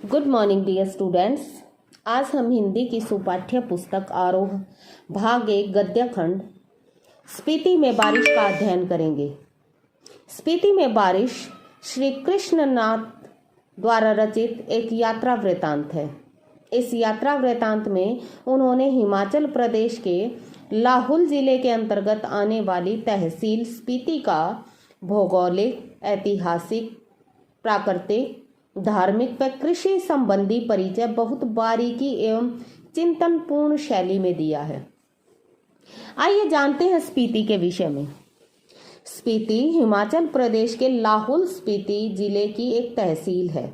Good morning dear students. आज हम हिंदी की सुपाठ्य पुस्तक आरोह भाग 1 गद्य खंड स्पीति में बारिश का अध्ययन करेंगे। स्पीति में बारिश श्री कृष्णनाथ द्वारा रचित एक यात्रा वृतांत है। इस यात्रा वृतांत में उन्होंने हिमाचल प्रदेश के लाहुल जिले के अंतर्गत आने वाली तहसील स्पीति का भौगोलिक, ऐतिहासिक, प्राकृतिक, धार्मिक व कृषि संबंधी परिचय बहुत बारीकी एवं चिंतनपूर्ण शैली में दिया है। आइए जानते हैं स्पीति के विषय में। स्पीति हिमाचल प्रदेश के लाहुल स्पीति जिले की एक तहसील है।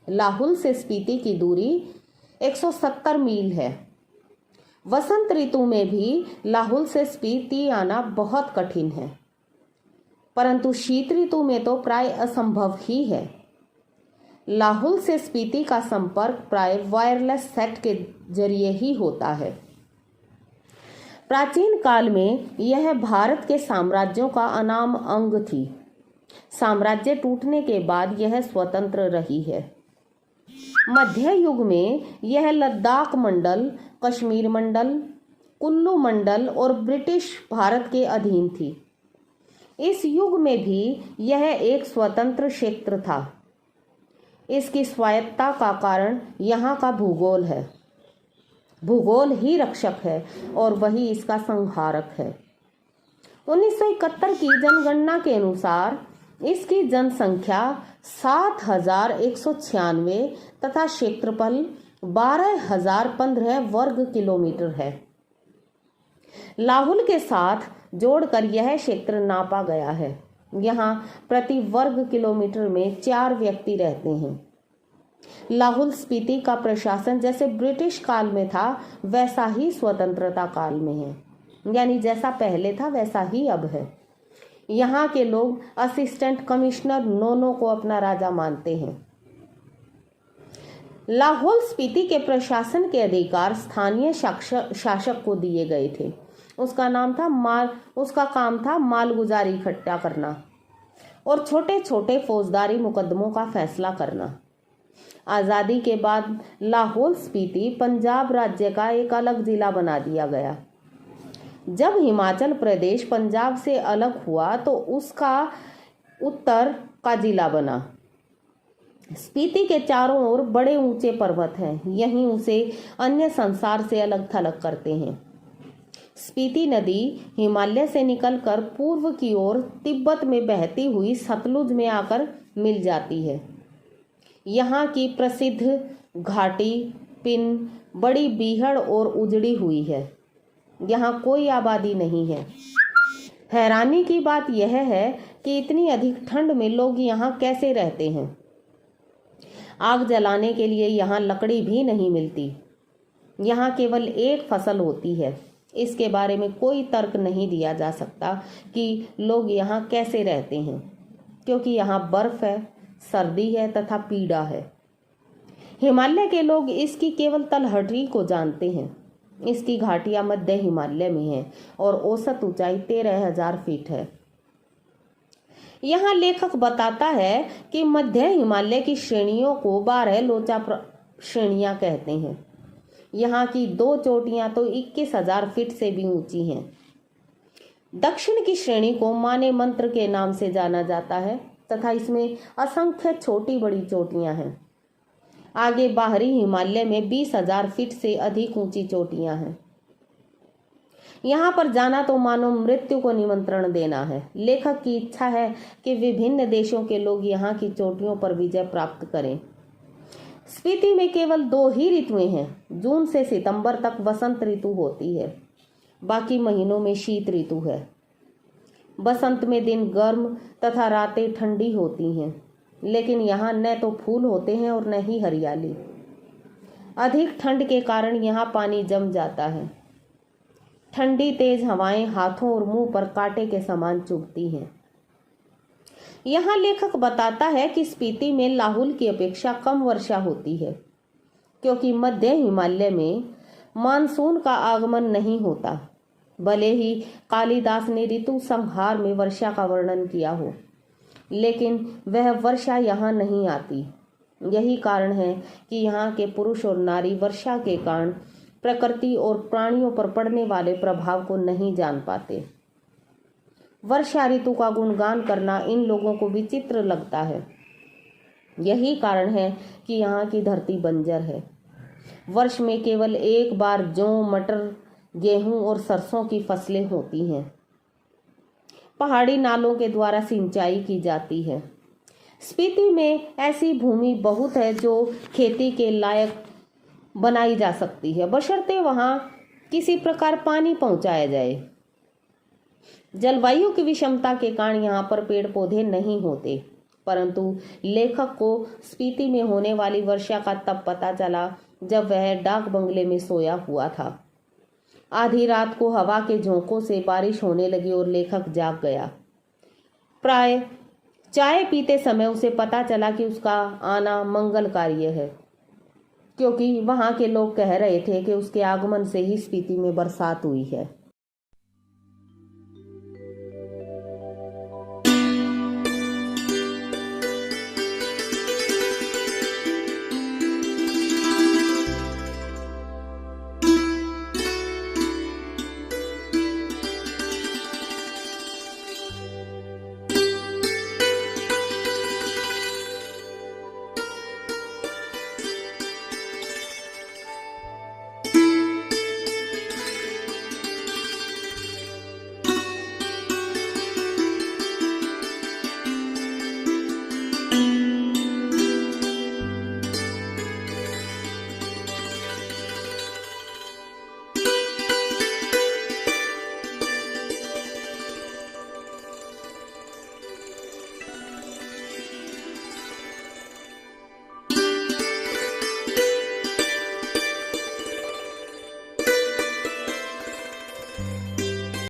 लाहुल से स्पीति की दूरी 170 मील है। वसंत ऋतु में भी लाहुल से स्पीति आना बहुत कठिन है, परंतु शीत ऋतु में तो प्राय असंभव ही है। लाहुल से स्पीति का संपर्क प्राय वायरलेस सेट के जरिए ही होता है। प्राचीन काल में यह भारत के साम्राज्यों का अनाम अंग थी। साम्राज्य टूटने के बाद यह स्वतंत्र रही है। मध्य युग में यह लद्दाख मंडल, कश्मीर मंडल, कुल्लू मंडल और ब्रिटिश भारत के अधीन थी। इस युग में भी यह एक स्वतंत्र क्षेत्र था। इसकी स्वायत्तता का कारण यहाँ का भूगोल है। भूगोल ही रक्षक है और वही इसका संहारक है। 1971 की जनगणना के अनुसार इसकी जनसंख्या 7,196 तथा क्षेत्रफल 12,015 वर्ग किलोमीटर है। लाहुल के साथ जोड़कर यह क्षेत्र नापा गया है। यहाँ प्रति वर्ग किलोमीटर में 4 व्यक्ति रहते हैं। लाहुल स्पीति का प्रशासन जैसे ब्रिटिश काल में था वैसा ही स्वतंत्रता काल में है, यानी जैसा पहले था वैसा ही अब है। यहाँ के लोग असिस्टेंट कमिश्नर नोनो को अपना राजा मानते हैं। लाहौल स्पीति के प्रशासन के अधिकार स्थानीय शासक को दिए गए थे। उसका काम था मालगुजारी इकट्ठा करना और छोटे छोटे फौजदारी मुकदमों का फैसला करना। आज़ादी के बाद लाहौल स्पीति पंजाब राज्य का एक अलग जिला बना दिया गया। जब हिमाचल प्रदेश पंजाब से अलग हुआ तो उसका उत्तर का जिला बना। स्पीति के चारों ओर बड़े ऊंचे पर्वत हैं, यही उसे अन्य संसार से अलग थलग करते हैं। स्पीति नदी हिमालय से निकलकर पूर्व की ओर तिब्बत में बहती हुई सतलुज में आकर मिल जाती है। यहाँ की प्रसिद्ध घाटी पिन बड़ी बीहड़ और उजड़ी हुई है। यहाँ कोई आबादी नहीं है। हैरानी की बात यह है कि इतनी अधिक ठंड में लोग यहाँ कैसे रहते हैं। आग जलाने के लिए यहाँ लकड़ी भी नहीं मिलती। यहाँ केवल एक फसल होती है। इसके बारे में कोई तर्क नहीं दिया जा सकता कि लोग यहाँ कैसे रहते हैं, क्योंकि यहाँ बर्फ है, सर्दी है तथा पीड़ा है। हिमालय के लोग इसकी केवल तलहटी को जानते हैं। इसकी घाटियां मध्य हिमालय में हैं और औसत ऊंचाई 13,000 फीट है। यहाँ लेखक बताता है कि मध्य हिमालय की श्रेणियों को 12 लोचा श्रेणियां कहते हैं। यहाँ की 2 चोटियां तो 21,000 फीट से भी ऊंची हैं। दक्षिण की श्रेणी को माने मंत्र के नाम से जाना जाता है तथा इसमें असंख्य छोटी बड़ी चोटियां हैं। आगे बाहरी हिमालय में 20,000 फीट से अधिक ऊंची चोटियां हैं। यहाँ पर जाना तो मानो मृत्यु को निमंत्रण देना है। लेखक की इच्छा है कि विभिन्न देशों के लोग यहाँ की चोटियों पर विजय प्राप्त करें। स्पीति में केवल 2 ही ऋतुएं हैं। जून से सितंबर तक वसंत ऋतु होती है, बाकी महीनों में शीत ऋतु है। बसंत में दिन गर्म तथा रातें ठंडी होती हैं, लेकिन यहाँ न तो फूल होते हैं और न ही हरियाली। अधिक ठंड के कारण यहाँ पानी जम जाता है। ठंडी तेज हवाएं हाथों और मुंह पर कांटे के समान चुभती हैं। यहाँ लेखक बताता है कि स्पीति में लाहुल की अपेक्षा कम वर्षा होती है, क्योंकि मध्य हिमालय में मानसून का आगमन नहीं होता। भले ही कालिदास ने ऋतु संहार में वर्षा का वर्णन किया हो, लेकिन वह वर्षा यहाँ नहीं आती। यही कारण है कि यहाँ के पुरुष और नारी वर्षा के कारण प्रकृति और प्राणियों पर पड़ने वाले प्रभाव को नहीं जान पाते। वर्षा ऋतु का गुणगान करना इन लोगों को विचित्र लगता है। यही कारण है कि यहाँ की धरती बंजर है। वर्ष में केवल एक बार जौ, मटर, गेहूं और सरसों की फसलें होती हैं। पहाड़ी नालों के द्वारा सिंचाई की जाती है। स्पीति में ऐसी भूमि बहुत है जो खेती के लायक बनाई जा सकती है, बशर्ते वहां किसी प्रकार पानी पहुंचाया जाए। जलवायु की विषमता के कारण यहाँ पर पेड़ पौधे नहीं होते, परंतु लेखक को स्पीति में होने वाली वर्षा का तब पता चला जब वह डाक बंगले में सोया हुआ था। आधी रात को हवा के झोंकों से बारिश होने लगी और लेखक जाग गया। प्राय चाय पीते समय उसे पता चला कि उसका आना मंगल कार्य है, क्योंकि वहां के लोग कह रहे थे कि उसके आगमन से ही स्पीति में बरसात हुई है।